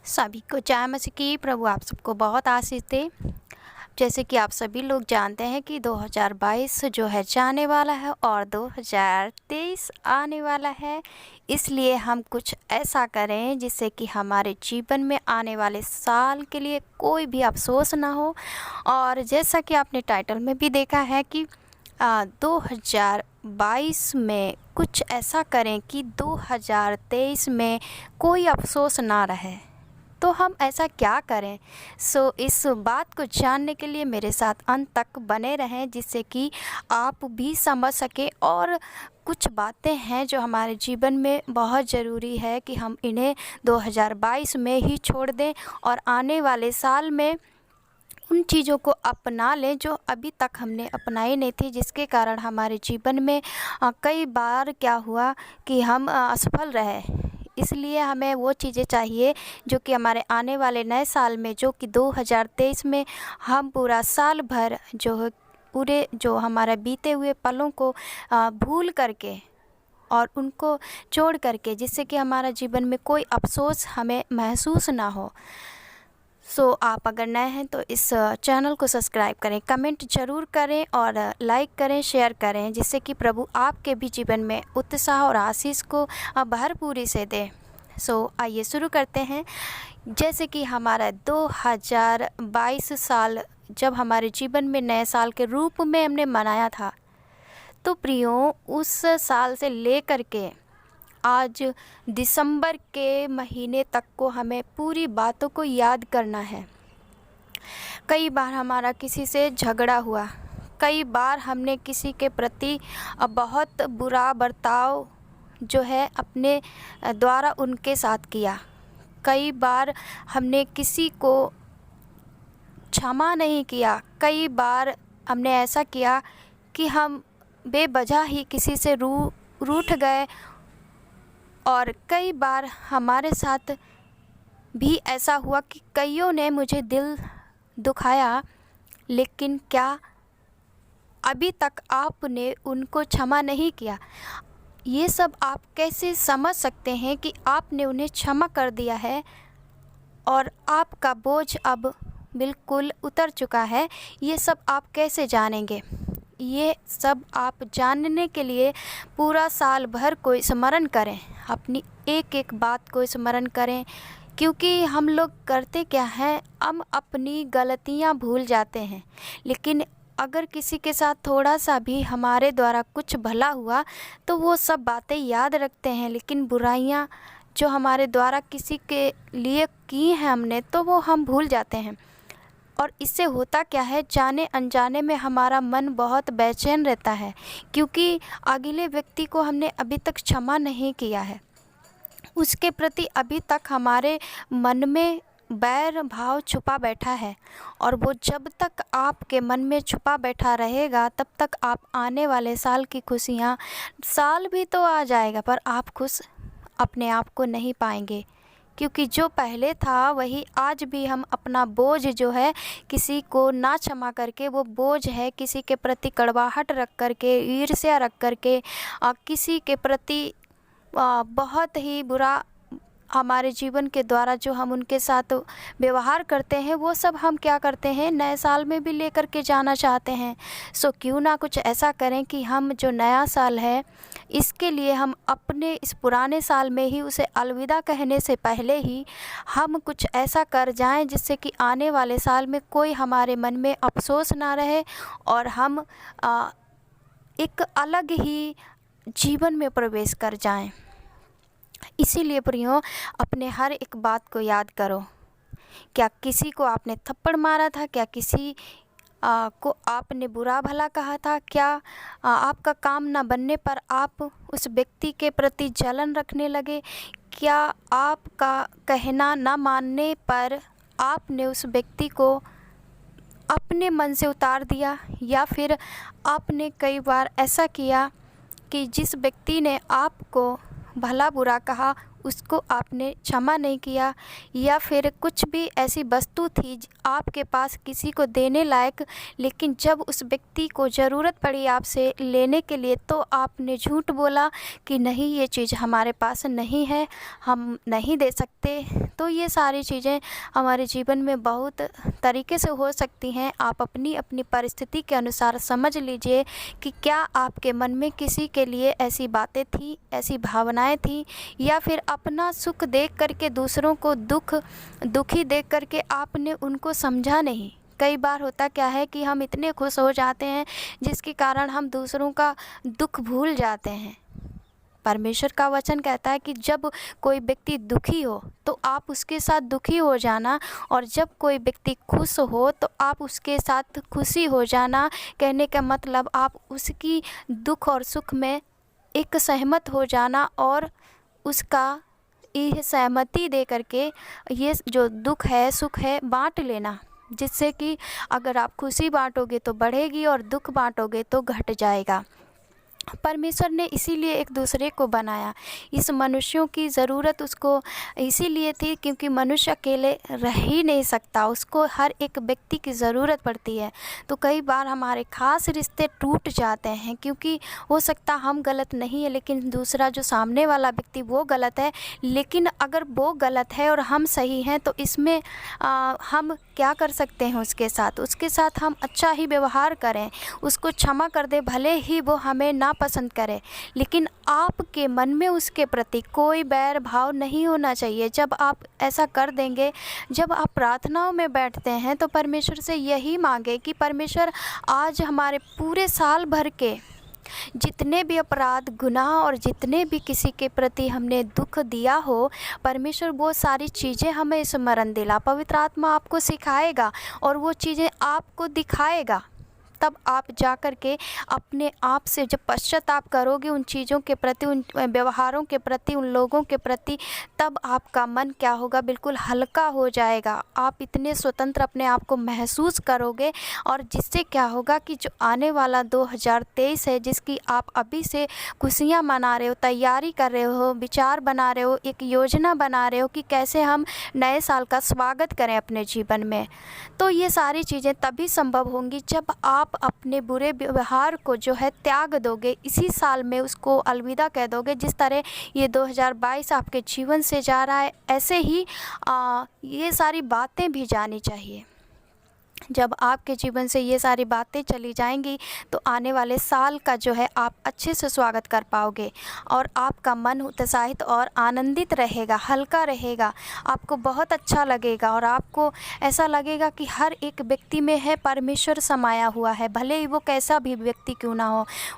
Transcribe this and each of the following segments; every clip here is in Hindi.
सभी को जय मसीह की। प्रभु आप सबको बहुत आशीष दे। जैसे कि आप सभी लोग जानते हैं कि 2022 जो है जाने वाला है और 2023 आने वाला है। इसलिए हम कुछ ऐसा करें जिससे कि हमारे जीवन में आने वाले साल के लिए कोई भी अफसोस ना हो। और जैसा कि आपने टाइटल में भी देखा है कि 2022 में कुछ ऐसा करें कि 2023 में कोई अफसोस ना रहे। तो हम ऐसा क्या करें? इस बात को जानने के लिए मेरे साथ अंत तक बने रहें, जिससे कि आप भी समझ सकें। और कुछ बातें हैं जो हमारे जीवन में बहुत ज़रूरी है कि हम इन्हें 2022 में ही छोड़ दें और आने वाले साल में उन चीज़ों को अपना लें जो अभी तक हमने अपनाई नहीं थी, जिसके कारण हमारे जीवन में कई बार क्या हुआ कि हम असफल रहे। इसलिए हमें वो चीज़ें चाहिए जो कि हमारे आने वाले नए साल में, जो कि 2023 में हम पूरा साल भर जो हमारे बीते हुए पलों को भूल करके और उनको छोड़ करके, जिससे कि हमारा जीवन में कोई अफसोस हमें महसूस ना हो। आप अगर नए हैं तो इस चैनल को सब्सक्राइब करें, कमेंट ज़रूर करें और लाइक करें, शेयर करें, जिससे कि प्रभु आपके भी जीवन में उत्साह और आशीष को भरपूरी से दे। आइए शुरू करते हैं। जैसे कि हमारा 2022 साल जब हमारे जीवन में नए साल के रूप में हमने मनाया था, तो प्रियो उस साल से लेकर के आज दिसंबर के महीने तक को हमें पूरी बातों को याद करना है। कई बार हमारा किसी से झगड़ा हुआ, कई बार हमने किसी के प्रति बहुत बुरा बर्ताव जो है अपने द्वारा उनके साथ किया। कई बार हमने किसी को क्षमा नहीं किया। कई बार हमने ऐसा किया कि हम बेवजह ही किसी से रूठ गए। और कई बार हमारे साथ भी ऐसा हुआ कि कईयों ने मुझे दिल दुखाया, लेकिन क्या अभी तक आपने उनको क्षमा नहीं किया? ये सब आप कैसे समझ सकते हैं कि आपने उन्हें क्षमा कर दिया है और आपका बोझ अब बिल्कुल उतर चुका है? ये सब आप कैसे जानेंगे? ये सब आप जानने के लिए पूरा साल भर को स्मरण करें, अपनी एक एक बात को स्मरण करें। क्योंकि हम लोग करते क्या हैं, हम अपनी गलतियां भूल जाते हैं, लेकिन अगर किसी के साथ थोड़ा सा भी हमारे द्वारा कुछ भला हुआ तो वो सब बातें याद रखते हैं, लेकिन बुराइयां जो हमारे द्वारा किसी के लिए की हैं हमने, तो वो हम भूल जाते हैं। और इससे होता क्या है, जाने अनजाने में हमारा मन बहुत बेचैन रहता है, क्योंकि अगले व्यक्ति को हमने अभी तक क्षमा नहीं किया है। उसके प्रति अभी तक हमारे मन में बैर भाव छुपा बैठा है, और वो जब तक आपके मन में छुपा बैठा रहेगा तब तक आप आने वाले साल की खुशियाँ, साल भी तो आ जाएगा पर आप खुश अपने आप को नहीं पाएंगे। क्योंकि जो पहले था वही आज भी हम अपना बोझ जो है किसी को ना क्षमा करके, वो बोझ है किसी के प्रति कड़वाहट रख करके, ईर्ष्या रख करके, किसी के प्रति बहुत ही बुरा हमारे जीवन के द्वारा जो हम उनके साथ व्यवहार करते हैं, वो सब हम क्या करते हैं, नए साल में भी लेकर के जाना चाहते हैं। क्यों ना कुछ ऐसा करें कि हम जो नया साल है, इसके लिए हम अपने इस पुराने साल में ही उसे अलविदा कहने से पहले ही हम कुछ ऐसा कर जाएं जिससे कि आने वाले साल में कोई हमारे मन में अफसोस ना रहे और हम एक अलग ही जीवन में प्रवेश कर जाएं। इसीलिए प्रियो, अपने हर एक बात को याद करो। क्या किसी को आपने थप्पड़ मारा था? क्या किसी को आपने बुरा भला कहा था? क्या आपका काम ना बनने पर आप उस व्यक्ति के प्रति जलन रखने लगे? क्या आपका कहना ना मानने पर आपने उस व्यक्ति को अपने मन से उतार दिया? या फिर आपने कई बार ऐसा किया कि जिस व्यक्ति ने आपको भला बुरा कहा उसको आपने क्षमा नहीं किया, या फिर कुछ भी ऐसी वस्तु थी आपके पास किसी को देने लायक, लेकिन जब उस व्यक्ति को ज़रूरत पड़ी आपसे लेने के लिए तो आपने झूठ बोला कि नहीं, ये चीज़ हमारे पास नहीं है, हम नहीं दे सकते। तो ये सारी चीज़ें हमारे जीवन में बहुत तरीके से हो सकती हैं। आप अपनी अपनी परिस्थिति के अनुसार समझ लीजिए कि क्या आपके मन में किसी के लिए ऐसी बातें थी, ऐसी भावनाएं थी, या फिर अपना सुख देख करके दूसरों को दुखी देख करके आपने उनको समझा नहीं। कई बार होता क्या है कि हम इतने खुश हो जाते हैं जिसके कारण हम दूसरों का दुख भूल जाते हैं। परमेश्वर का वचन कहता है कि जब कोई व्यक्ति दुखी हो तो आप उसके साथ दुखी हो जाना, और जब कोई व्यक्ति खुश हो तो आप उसके साथ खुशी हो जाना। कहने का मतलब आप उसकी दुख और सुख में एक सहमत हो जाना, और उसका ये सहमति दे करके ये जो दुख है सुख है बांट लेना, जिससे कि अगर आप खुशी बांटोगे तो बढ़ेगी और दुख बांटोगे तो घट जाएगा। परमेश्वर ने इसीलिए एक दूसरे को बनाया। इस मनुष्यों की ज़रूरत उसको इसीलिए थी क्योंकि मनुष्य अकेले रह ही नहीं सकता, उसको हर एक व्यक्ति की ज़रूरत पड़ती है। तो कई बार हमारे ख़ास रिश्ते टूट जाते हैं क्योंकि हो सकता हम गलत नहीं है, लेकिन दूसरा जो सामने वाला व्यक्ति वो गलत है। लेकिन अगर वो गलत है और हम सही हैं तो इसमें हम क्या कर सकते हैं? उसके साथ हम अच्छा ही व्यवहार करें, उसको क्षमा कर दें, भले ही वो हमें ना पसंद करे, लेकिन आपके मन में उसके प्रति कोई बैर भाव नहीं होना चाहिए। जब आप ऐसा कर देंगे, जब आप प्रार्थनाओं में बैठते हैं तो परमेश्वर से यही मांगे कि परमेश्वर आज हमारे पूरे साल भर के जितने भी अपराध गुनाह और जितने भी किसी के प्रति हमने दुख दिया हो, परमेश्वर वो सारी चीज़ें हमें स्मरण दिला। पवित्र आत्मा आपको सिखाएगा और वो चीज़ें आपको दिखाएगा। तब आप जा कर के अपने आप से जब पश्चाताप करोगे उन चीज़ों के प्रति, उन व्यवहारों के प्रति, उन लोगों के प्रति, तब आपका मन क्या होगा? बिल्कुल हल्का हो जाएगा। आप इतने स्वतंत्र अपने आप को महसूस करोगे, और जिससे क्या होगा कि जो आने वाला 2023 है, जिसकी आप अभी से खुशियाँ मना रहे हो, तैयारी कर रहे हो, विचार बना रहे हो, एक योजना बना रहे हो कि कैसे हम नए साल का स्वागत करें अपने जीवन में, तो ये सारी चीज़ें तभी संभव होंगी जब आप अपने बुरे व्यवहार को जो है त्याग दोगे। इसी साल में उसको अलविदा कह दोगे। जिस तरह ये 2022 आपके जीवन से जा रहा है, ऐसे ही ये सारी बातें भी जानी चाहिए। जब आपके जीवन से ये सारी बातें चली जाएंगी तो आने वाले साल का जो है आप अच्छे से स्वागत कर पाओगे, और आपका मन उत्साहित और आनंदित रहेगा, हल्का रहेगा, आपको बहुत अच्छा लगेगा, और आपको ऐसा लगेगा कि हर एक व्यक्ति में है परमेश्वर समाया हुआ है, भले ही वो कैसा भी व्यक्ति क्यों ना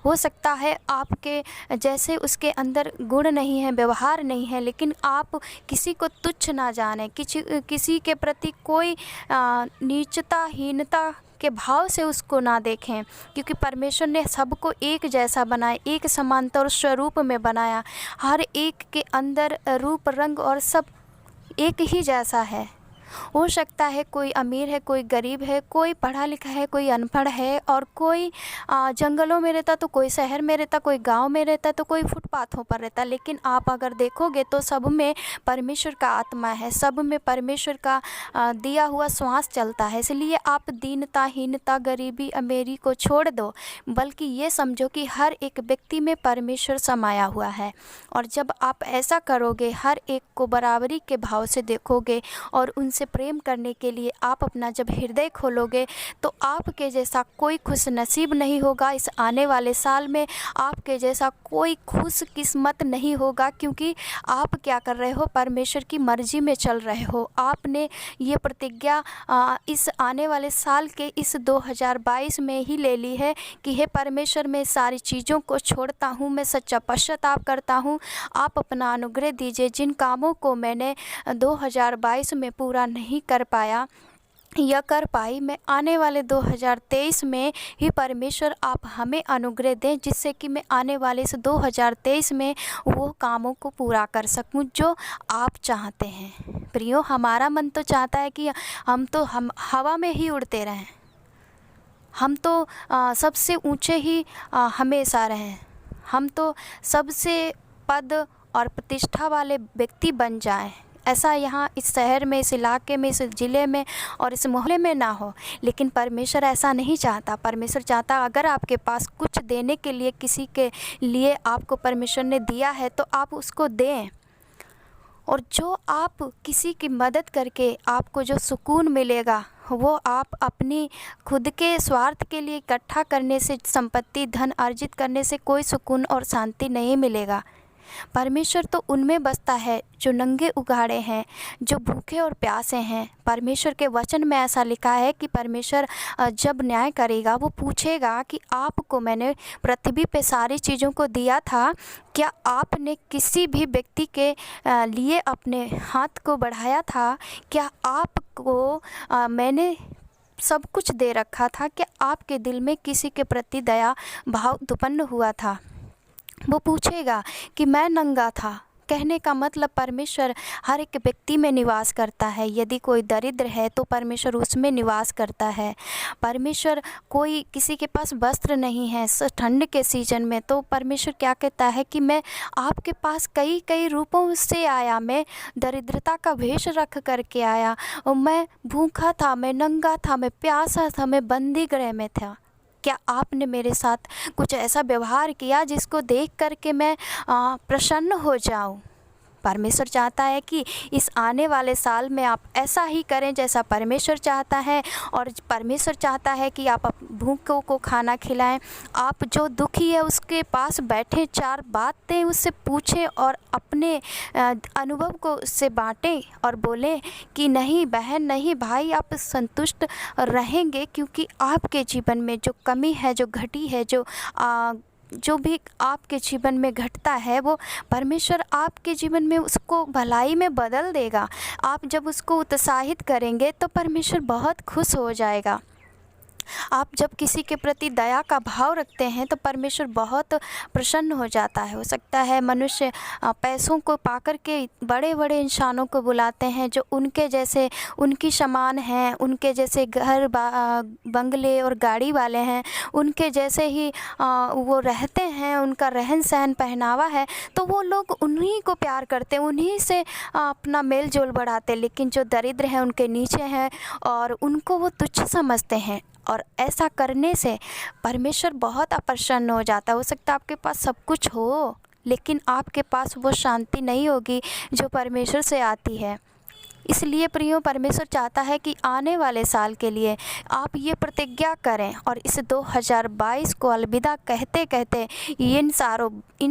हो सकता है आपके जैसे उसके अंदर गुण नहीं है, व्यवहार नहीं है, लेकिन आप किसी को तुच्छ ना जाने, किसी के प्रति कोई नीचता हीनता के भाव से उसको ना देखें, क्योंकि परमेश्वर ने सबको एक जैसा बनाया, एक समानता और स्वरूप में बनाया। हर एक के अंदर रूप रंग और सब एक ही जैसा है। हो सकता है कोई अमीर है, कोई गरीब है, कोई पढ़ा लिखा है, कोई अनपढ़ है, और कोई जंगलों में रहता तो कोई शहर में रहता, कोई गांव में रहता तो कोई फुटपाथों पर रहता, लेकिन आप अगर देखोगे तो सब में परमेश्वर का आत्मा है, सब में परमेश्वर का दिया हुआ श्वास चलता है। इसलिए आप दीनता, हीनता, गरीबी, अमीरी को छोड़ दो, बल्कि ये समझो कि हर एक व्यक्ति में परमेश्वर समाया हुआ है। और जब आप ऐसा करोगे, हर एक को बराबरी के भाव से देखोगे और उनसे प्रेम करने के लिए आप अपना जब हृदय खोलोगे, तो आपके जैसा कोई खुश नसीब नहीं होगा इस आने वाले साल में। आपके जैसा कोई खुश किस्मत नहीं होगा, क्योंकि आप क्या कर रहे हो? परमेश्वर की मर्जी में चल रहे हो। आपने ये प्रतिज्ञा इस आने वाले साल के इस 2022 में ही ले ली है कि हे परमेश्वर, मैं सारी चीज़ों को छोड़ता हूँ, मैं सच्चा पश्चाताप करता हूँ। आप अपना अनुग्रह दीजिए। जिन कामों को मैंने 2022 में पूरा नहीं कर पाया या कर पाई, मैं आने वाले 2023 में ही परमेश्वर आप हमें अनुग्रह दें, जिससे कि मैं आने वाले इस 2023 में वो कामों को पूरा कर सकूं जो आप चाहते हैं। प्रियो, हमारा मन तो चाहता है कि हम हवा में ही उड़ते रहें, हम तो सबसे ऊंचे ही हमेशा रहें, हम तो सबसे पद और प्रतिष्ठा वाले व्यक्ति बन जाएं। ऐसा यहाँ इस शहर में, इस इलाके में, इस ज़िले में और इस मोहल्ले में ना हो। लेकिन परमेश्वर ऐसा नहीं चाहता। परमेश्वर चाहता अगर आपके पास कुछ देने के लिए, किसी के लिए आपको परमेश्वर ने दिया है तो आप उसको दें। और जो आप किसी की मदद करके आपको जो सुकून मिलेगा वो आप अपनी खुद के स्वार्थ के लिए इकट्ठा करने से, संपत्ति धन अर्जित करने से कोई सुकून और शांति नहीं मिलेगा। परमेश्वर तो उनमें बसता है जो नंगे उघाड़े हैं, जो भूखे और प्यासे हैं। परमेश्वर के वचन में ऐसा लिखा है कि परमेश्वर जब न्याय करेगा वो पूछेगा कि आपको मैंने पृथ्वी पे सारी चीज़ों को दिया था, क्या आपने किसी भी व्यक्ति के लिए अपने हाथ को बढ़ाया था? क्या आपको मैंने सब कुछ दे रखा था? क्या आपके दिल में किसी के प्रति दया भाव उत्पन्न हुआ था? वो पूछेगा कि मैं नंगा था। कहने का मतलब परमेश्वर हर एक व्यक्ति में निवास करता है। यदि कोई दरिद्र है तो परमेश्वर उसमें निवास करता है। परमेश्वर कोई किसी के पास वस्त्र नहीं है ठंड के सीजन में, तो परमेश्वर क्या कहता है कि मैं आपके पास कई कई रूपों से आया, मैं दरिद्रता का वेश रख करके आया, और मैं भूखा था, मैं नंगा था, मैं प्यासा था, मैं बंदी गृह में था। क्या आपने मेरे साथ कुछ ऐसा व्यवहार किया जिसको देख कर के मैं प्रसन्न हो जाऊं? परमेश्वर चाहता है कि इस आने वाले साल में आप ऐसा ही करें जैसा परमेश्वर चाहता है। और परमेश्वर चाहता है कि आप भूखों को खाना खिलाएं, आप जो दुखी है उसके पास बैठें, चार बातें उससे पूछें और अपने अनुभव को उससे बांटें और बोलें कि नहीं बहन, नहीं भाई, आप संतुष्ट रहेंगे, क्योंकि आपके जीवन में जो कमी है, जो घटी है, जो भी आपके जीवन में घटता है वो परमेश्वर आपके जीवन में उसको भलाई में बदल देगा। आप जब उसको उत्साहित करेंगे तो परमेश्वर बहुत खुश हो जाएगा। आप जब किसी के प्रति दया का भाव रखते हैं तो परमेश्वर बहुत प्रसन्न हो जाता है। हो सकता है मनुष्य पैसों को पाकर के बड़े बड़े इंसानों को बुलाते हैं जो उनके जैसे, उनकी समान हैं, उनके जैसे घर बंगले और गाड़ी वाले हैं, उनके जैसे ही वो रहते हैं, उनका रहन सहन पहनावा है, तो वो लोग उन्हीं को प्यार करते हैं, उन्हीं से अपना मेल जोल बढ़ाते। लेकिन जो दरिद्र हैं उनके नीचे हैं और उनको वो तुच्छ समझते हैं। और ऐसा करने से परमेश्वर बहुत अप्रसन्न हो जाता है। हो सकता है आपके पास सब कुछ हो लेकिन आपके पास वो शांति नहीं होगी जो परमेश्वर से आती है। इसलिए प्रियो, परमेश्वर चाहता है कि आने वाले साल के लिए आप ये प्रतिज्ञा करें और इस 2022 को अलविदा कहते कहते इन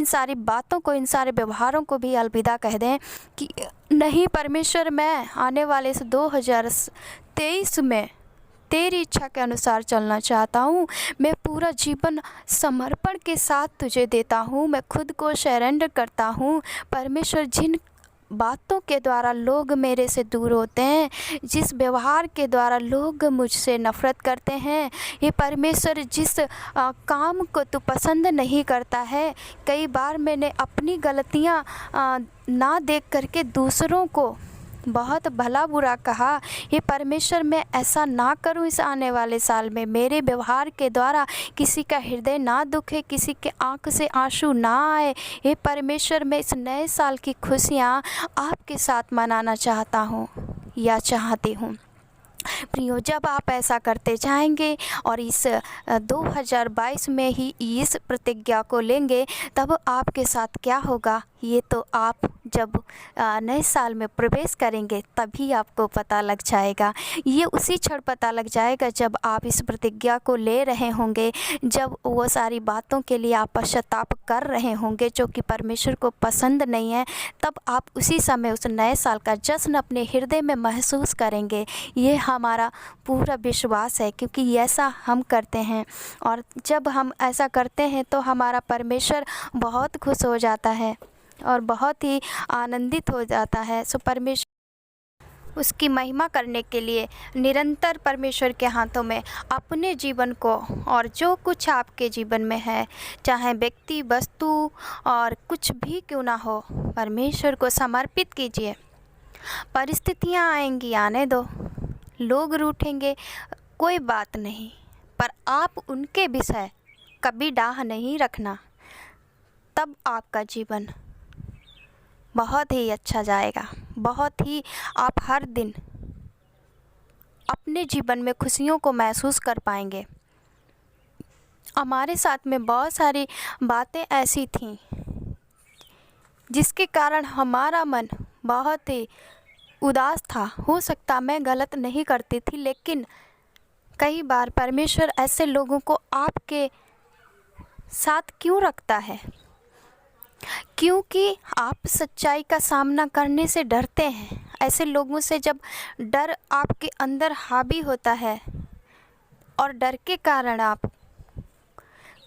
सारी बातों को, इन सारे व्यवहारों को भी अलविदा कह दें कि नहीं परमेश्वर, मैं आने वाले इस 2023 में तेरी इच्छा के अनुसार चलना चाहता हूँ। मैं पूरा जीवन समर्पण के साथ तुझे देता हूँ। मैं खुद को सरेंडर करता हूँ। परमेश्वर, जिन बातों के द्वारा लोग मेरे से दूर होते हैं, जिस व्यवहार के द्वारा लोग मुझसे नफ़रत करते हैं, ये परमेश्वर जिस काम को तू पसंद नहीं करता है, कई बार मैंने अपनी गलतियाँ ना देख करके दूसरों को बहुत भला बुरा कहा। ये परमेश्वर, मैं ऐसा ना करूं इस आने वाले साल में। मेरे व्यवहार के द्वारा किसी का हृदय ना दुखे, किसी के आंख से आंसू ना आए। ये परमेश्वर, मैं इस नए साल की खुशियां आपके साथ मनाना चाहता हूं या चाहती हूं। प्रियो, जब आप ऐसा करते जाएंगे और इस 2022 में ही इस प्रतिज्ञा को लेंगे, तब आपके साथ क्या होगा ये तो आप जब नए साल में प्रवेश करेंगे तभी आपको पता लग जाएगा। ये उसी क्षण पता लग जाएगा जब आप इस प्रतिज्ञा को ले रहे होंगे, जब वो सारी बातों के लिए आप पश्चाताप कर रहे होंगे जो कि परमेश्वर को पसंद नहीं है। तब आप उसी समय उस नए साल का जश्न अपने हृदय में महसूस करेंगे। ये हमारा पूरा विश्वास है, क्योंकि ऐसा हम करते हैं और जब हम ऐसा करते हैं तो हमारा परमेश्वर बहुत खुश हो जाता है और बहुत ही आनंदित हो जाता है। सो परमेश्वर उसकी महिमा करने के लिए निरंतर परमेश्वर के हाथों में अपने जीवन को और जो कुछ आपके जीवन में है, चाहे व्यक्ति, वस्तु और कुछ भी क्यों ना हो, परमेश्वर को समर्पित कीजिए। परिस्थितियाँ आएंगी, आने दो, लोग रूठेंगे, कोई बात नहीं, पर आप उनके विषय कभी डाह नहीं रखना। तब आपका जीवन बहुत ही अच्छा जाएगा। बहुत ही आप हर दिन अपने जीवन में खुशियों को महसूस कर पाएंगे। हमारे साथ में बहुत सारी बातें ऐसी थीं जिसके कारण हमारा मन बहुत ही उदास था। हो सकता मैं गलत नहीं करती थी, लेकिन कई बार परमेश्वर ऐसे लोगों को आपके साथ क्यों रखता है? क्योंकि आप सच्चाई का सामना करने से डरते हैं। ऐसे लोगों से जब डर आपके अंदर हावी होता है और डर के कारण आप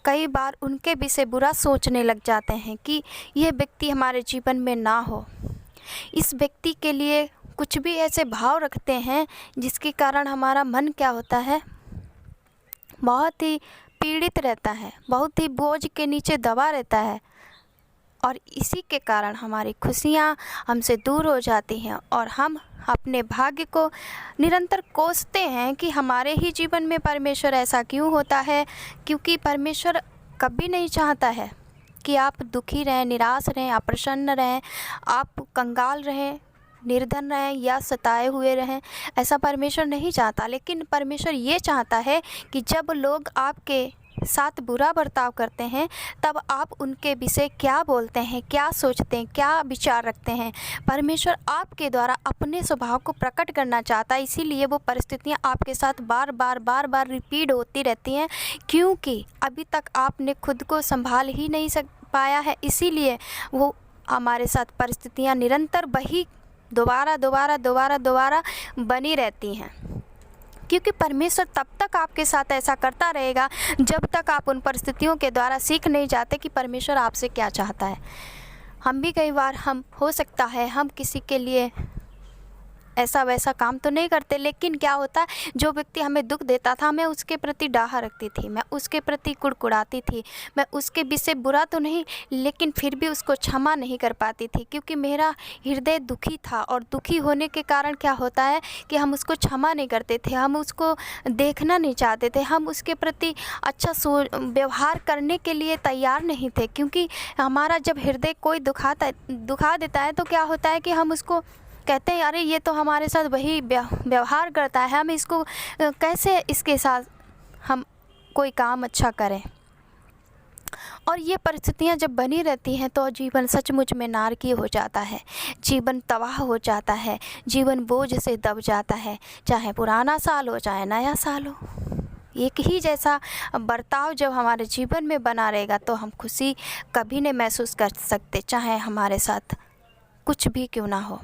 कई बार उनके विषय बुरा सोचने लग जाते हैं कि यह व्यक्ति हमारे जीवन में ना हो। इस व्यक्ति के लिए कुछ भी ऐसे भाव रखते हैं जिसके कारण हमारा मन क्या होता है, बहुत ही पीड़ित रहता है, बहुत ही बोझ के नीचे दबा रहता है, और इसी के कारण हमारी खुशियाँ हमसे दूर हो जाती हैं और हम अपने भाग्य को निरंतर कोसते हैं कि हमारे ही जीवन में परमेश्वर ऐसा क्यों होता है। क्योंकि परमेश्वर कभी नहीं चाहता है कि आप दुखी रहें, निराश रहें, अप्रसन्न रहें, आप कंगाल रहें, निर्धन रहें या सताए हुए रहें। ऐसा परमेश्वर नहीं चाहता। लेकिन परमेश्वर ये चाहता है कि जब लोग आपके साथ बुरा बर्ताव करते हैं तब आप उनके विषय क्या बोलते हैं, क्या सोचते हैं, क्या विचार रखते हैं। परमेश्वर आपके द्वारा अपने स्वभाव को प्रकट करना चाहता है। इसीलिए वो परिस्थितियाँ आपके साथ बार बार रिपीट होती रहती हैं, क्योंकि अभी तक आपने खुद को संभाल ही नहीं पाया है। इसीलिए वो हमारे साथ परिस्थितियाँ निरंतर वही दोबारा बनी रहती हैं। क्योंकि परमेश्वर तब तक आपके साथ ऐसा करता रहेगा जब तक आप उन परिस्थितियों के द्वारा सीख नहीं जाते कि परमेश्वर आपसे क्या चाहता है। हम भी कई बार हो सकता है हम किसी के लिए ऐसा वैसा काम तो नहीं करते, लेकिन क्या होता है, जो व्यक्ति हमें दुख देता था मैं उसके प्रति डाह रखती थी, मैं उसके प्रति कुड़कुड़ाती थी, मैं उसके विषय बुरा तो नहीं लेकिन फिर भी उसको क्षमा नहीं कर पाती थी, क्योंकि मेरा हृदय दुखी था। और दुखी होने के कारण क्या होता है कि हम उसको क्षमा नहीं करते थे, हम उसको देखना नहीं चाहते थे, हम उसके प्रति अच्छा व्यवहार करने के लिए तैयार नहीं थे। क्योंकि हमारा जब हृदय कोई दुखा देता है तो क्या होता है कि हम उसको कहते हैं अरे ये तो हमारे साथ वही व्यवहार करता है, हम इसको कैसे इसके साथ हम कोई काम अच्छा करें। और ये परिस्थितियाँ जब बनी रहती हैं तो जीवन सचमुच में नारकीय हो जाता है, जीवन तबाह हो जाता है, जीवन बोझ से दब जाता है। चाहे पुराना साल हो चाहे नया साल हो, एक ही जैसा बर्ताव जब हमारे जीवन में बना रहेगा तो हम खुशी कभी नहीं महसूस कर सकते, चाहे हमारे साथ कुछ भी क्यों ना हो।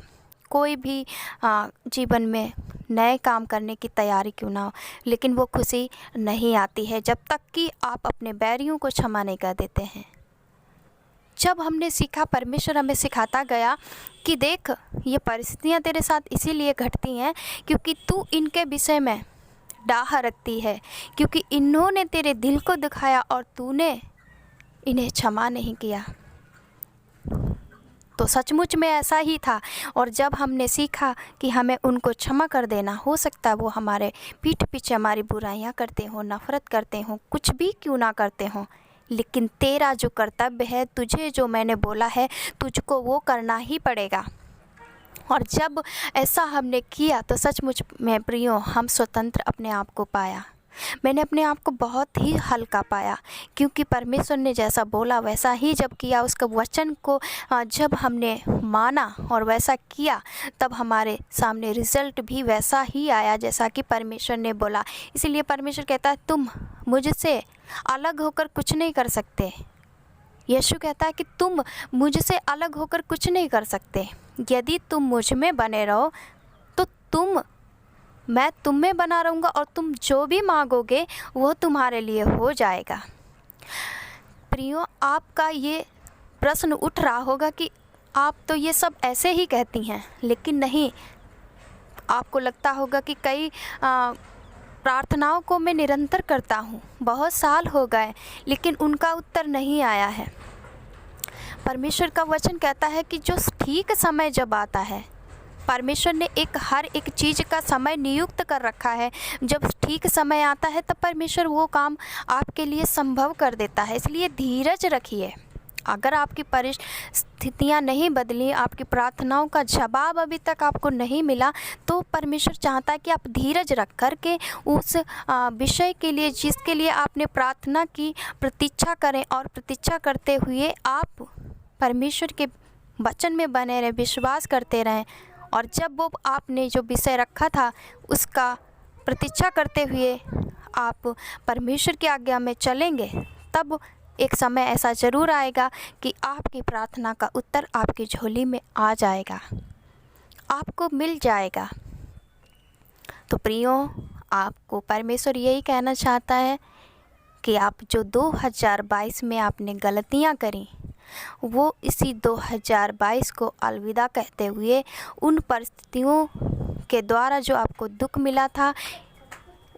कोई भी जीवन में नए काम करने की तैयारी क्यों ना हो, लेकिन वो खुशी नहीं आती है जब तक कि आप अपने बैरियों को क्षमा नहीं कर देते हैं। जब हमने सीखा, परमेश्वर हमें सिखाता गया कि देख ये परिस्थितियाँ तेरे साथ इसीलिए घटती हैं क्योंकि तू इनके विषय में डाह रखती है, क्योंकि इन्होंने तेरे दिल को दुखाया और तूने इन्हें क्षमा नहीं किया। तो सचमुच में ऐसा ही था। और जब हमने सीखा कि हमें उनको क्षमा कर देना, हो सकता है वो हमारे पीठ पीछे हमारी बुराइयां करते हों, नफ़रत करते हों, कुछ भी क्यों ना करते हों, लेकिन तेरा जो कर्तव्य है, तुझे जो मैंने बोला है तुझको वो करना ही पड़ेगा। और जब ऐसा हमने किया तो सचमुच में प्रियो हम स्वतंत्र अपने आप को पाया। मैंने अपने आप को बहुत ही हल्का पाया, क्योंकि परमेश्वर ने जैसा बोला वैसा ही जब किया, उसका वचन को जब हमने माना और वैसा किया तब हमारे सामने रिज़ल्ट भी वैसा ही आया जैसा कि परमेश्वर ने बोला। इसलिए परमेश्वर कहता है तुम मुझसे अलग होकर कुछ नहीं कर सकते। यीशु कहता है कि तुम मुझसे अलग होकर कुछ नहीं कर सकते। यदि तुम मुझ में बने रहो तो मैं तुम में बना रहूँगा और तुम जो भी मांगोगे वो तुम्हारे लिए हो जाएगा। प्रियो, आपका ये प्रश्न उठ रहा होगा कि आप तो ये सब ऐसे ही कहती हैं, लेकिन नहीं, आपको लगता होगा कि कई प्रार्थनाओं को मैं निरंतर करता हूँ, बहुत साल हो गए, लेकिन उनका उत्तर नहीं आया है। परमेश्वर का वचन कहता है कि जो ठीक समय जब आता है, परमेश्वर ने हर एक चीज़ का समय नियुक्त कर रखा है। जब ठीक समय आता है तब परमेश्वर वो काम आपके लिए संभव कर देता है। इसलिए धीरज रखिए अगर आपकी परिस्थितियाँ नहीं बदली, आपकी प्रार्थनाओं का जवाब अभी तक आपको नहीं मिला, तो परमेश्वर चाहता है कि आप धीरज रख कर के उस विषय के लिए जिसके लिए आपने प्रार्थना की प्रतीक्षा करें, और प्रतीक्षा करते हुए आप परमेश्वर के वचन में बने रहें, विश्वास करते रहें। और जब वो आपने जो विषय रखा था उसका प्रतीक्षा करते हुए आप परमेश्वर की आज्ञा में चलेंगे, तब एक समय ऐसा ज़रूर आएगा कि आपकी प्रार्थना का उत्तर आपकी झोली में आ जाएगा, आपको मिल जाएगा। तो प्रियो, आपको परमेश्वर यही कहना चाहता है कि आप जो 2022 में आपने गलतियां करी, वो इसी 2022 को अलविदा कहते हुए उन परिस्थितियों के द्वारा जो आपको दुख मिला था,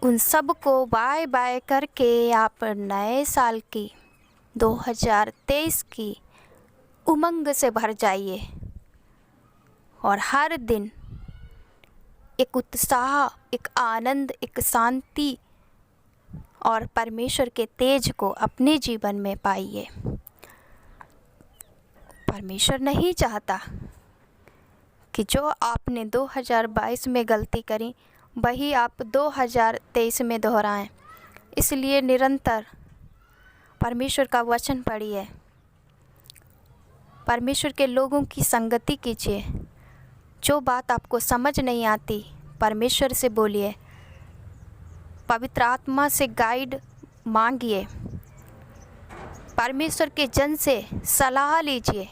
उन सब को बाय बाय करके आप नए साल की 2023 की उमंग से भर जाइए और हर दिन एक उत्साह, एक आनंद, एक शांति और परमेश्वर के तेज को अपने जीवन में पाइए। परमेश्वर नहीं चाहता कि जो आपने 2022 में गलती करी वही आप 2023 में दोहराएं। इसलिए निरंतर परमेश्वर का वचन पढ़िए, परमेश्वर के लोगों की संगति कीजिए। जो बात आपको समझ नहीं आती, परमेश्वर से बोलिए, पवित्र आत्मा से गाइड मांगिए, परमेश्वर के जन से सलाह लीजिए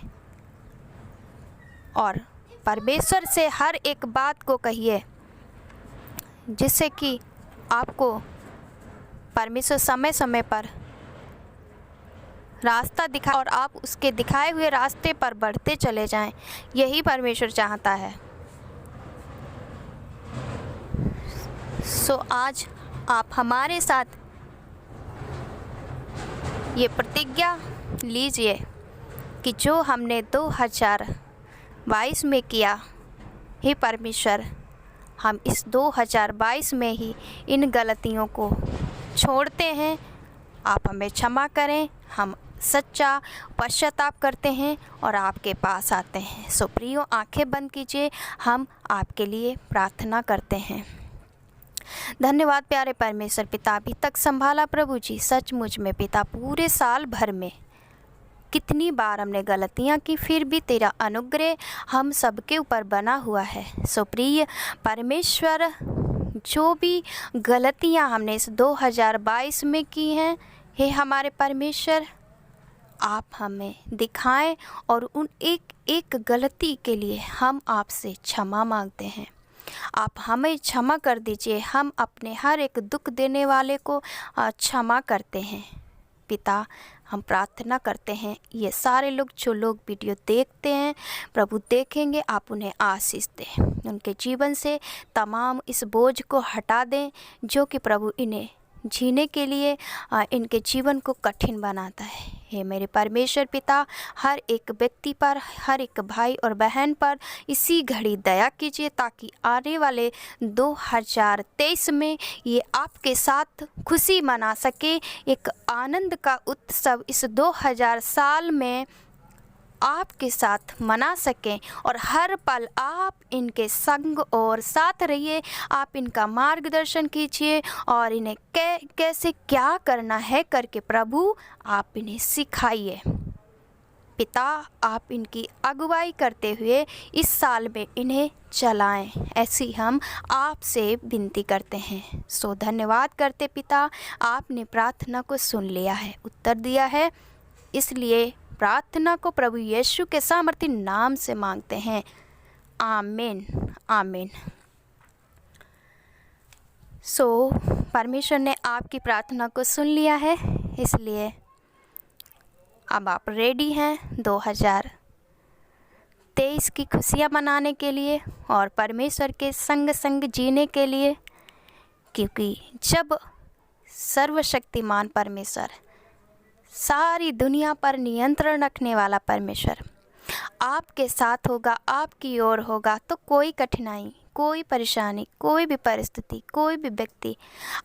और परमेश्वर से हर एक बात को कहिए, जिससे कि आपको परमेश्वर समय समय पर रास्ता दिखा और आप उसके दिखाए हुए रास्ते पर बढ़ते चले जाएं। यही परमेश्वर चाहता है। सो आज आप हमारे साथ ये प्रतिज्ञा लीजिए कि जो हमने 2022 में किया, हे परमेश्वर, हम इस 2022 में ही इन गलतियों को छोड़ते हैं। आप हमें क्षमा करें। हम सच्चा पश्चाताप करते हैं और आपके पास आते हैं। सो प्रियो, आंखें बंद कीजिए, हम आपके लिए प्रार्थना करते हैं। धन्यवाद प्यारे परमेश्वर पिता, अभी तक संभाला प्रभु जी। सचमुच में पिता, पूरे साल भर में कितनी बार हमने गलतियां की, फिर भी तेरा अनुग्रह हम सबके ऊपर बना हुआ है। सो प्रिय परमेश्वर, जो भी गलतियां हमने इस 2022 में की हैं, हे हमारे परमेश्वर, आप हमें दिखाएं और उन एक एक गलती के लिए हम आपसे क्षमा मांगते हैं। आप हमें क्षमा कर दीजिए। हम अपने हर एक दुख देने वाले को क्षमा करते हैं। पिता, हम प्रार्थना करते हैं, ये सारे लोग जो लोग वीडियो देखते हैं प्रभु देखेंगे, आप उन्हें आशीष दें। उनके जीवन से तमाम इस बोझ को हटा दें जो कि प्रभु इन्हें जीने के लिए इनके जीवन को कठिन बनाता है। हे मेरे परमेश्वर पिता, हर एक व्यक्ति पर, हर एक भाई और बहन पर इसी घड़ी दया कीजिए, ताकि आने वाले 2023 में ये आपके साथ खुशी मना सके। एक आनंद का उत्सव इस 2000 साल में आपके साथ मना सकें और हर पल आप इनके संग और साथ रहिए। आप इनका मार्गदर्शन कीजिए और इन्हें कैसे क्या करना है करके प्रभु आप इन्हें सिखाइए। पिता, आप इनकी अगुवाई करते हुए इस साल में इन्हें चलाएं, ऐसी हम आपसे विनती करते हैं। सो धन्यवाद करते पिता, आपने प्रार्थना को सुन लिया है, उत्तर दिया है, इसलिए प्रार्थना को प्रभु यीशु के सामर्थी नाम से मांगते हैं। आमीन, आमीन। सो परमेश्वर ने आपकी प्रार्थना को सुन लिया है, इसलिए अब आप रेडी हैं 2023 की खुशियाँ मनाने के लिए और परमेश्वर के संग संग जीने के लिए, क्योंकि जब सर्वशक्तिमान परमेश्वर, सारी दुनिया पर नियंत्रण रखने वाला परमेश्वर आपके साथ होगा, आपकी ओर होगा, तो कोई कठिनाई, कोई परेशानी, कोई भी परिस्थिति, कोई भी व्यक्ति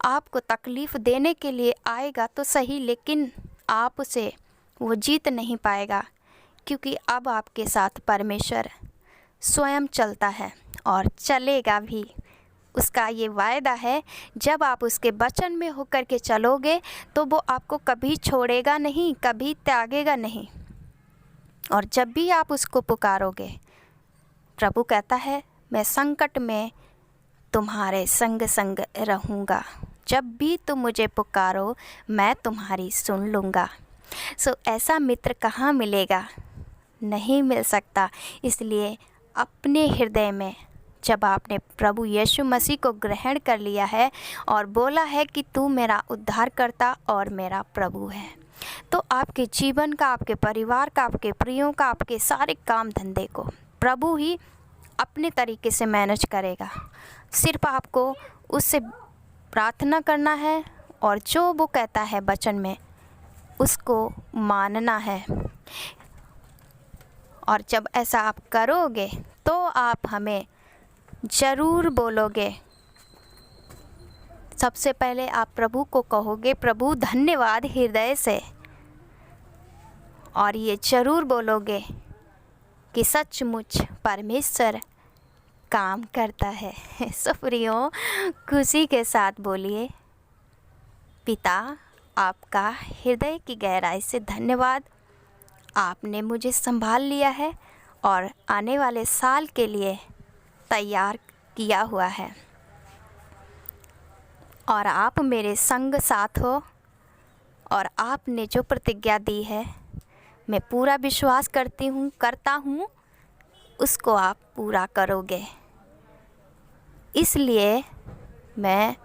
आपको तकलीफ़ देने के लिए आएगा तो सही, लेकिन आप उसे वो जीत नहीं पाएगा, क्योंकि अब आपके साथ परमेश्वर स्वयं चलता है और चलेगा भी। उसका ये वायदा है, जब आप उसके वचन में होकर के चलोगे तो वो आपको कभी छोड़ेगा नहीं, कभी त्यागेगा नहीं। और जब भी आप उसको पुकारोगे, प्रभु कहता है मैं संकट में तुम्हारे संग संग रहूँगा। जब भी तुम मुझे पुकारो मैं तुम्हारी सुन लूँगा। ऐसा मित्र कहाँ मिलेगा? नहीं मिल सकता। इसलिए अपने हृदय में जब आपने प्रभु यीशु मसीह को ग्रहण कर लिया है और बोला है कि तू मेरा उद्धारकर्ता और मेरा प्रभु है, तो आपके जीवन का, आपके परिवार का, आपके प्रियों का, आपके सारे काम धंधे को प्रभु ही अपने तरीके से मैनेज करेगा। सिर्फ आपको उससे प्रार्थना करना है और जो वो कहता है वचन में उसको मानना है। और जब ऐसा आप करोगे तो आप हमें ज़रूर बोलोगे। सबसे पहले आप प्रभु को कहोगे, प्रभु धन्यवाद हृदय से, और ये ज़रूर बोलोगे कि सचमुच परमेश्वर काम करता है। प्रियो, खुशी के साथ बोलिए, पिता आपका हृदय की गहराई से धन्यवाद। आपने मुझे संभाल लिया है और आने वाले साल के लिए तैयार किया हुआ है, और आप मेरे संग साथ हो, और आपने जो प्रतिज्ञा दी है मैं पूरा विश्वास करता हूँ उसको आप पूरा करोगे। इसलिए मैं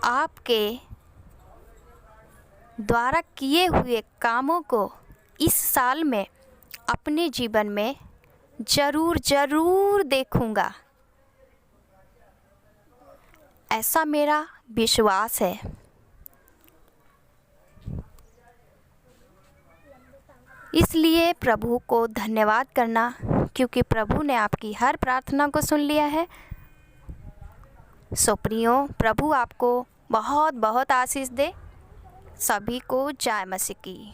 आपके द्वारा किए हुए कामों को इस साल में अपने जीवन में ज़रूर देखूँगा, ऐसा मेरा विश्वास है। इसलिए प्रभु को धन्यवाद करना, क्योंकि प्रभु ने आपकी हर प्रार्थना को सुन लिया है। प्रियो, प्रभु आपको बहुत बहुत आशीष दे। सभी को जय मसीह की।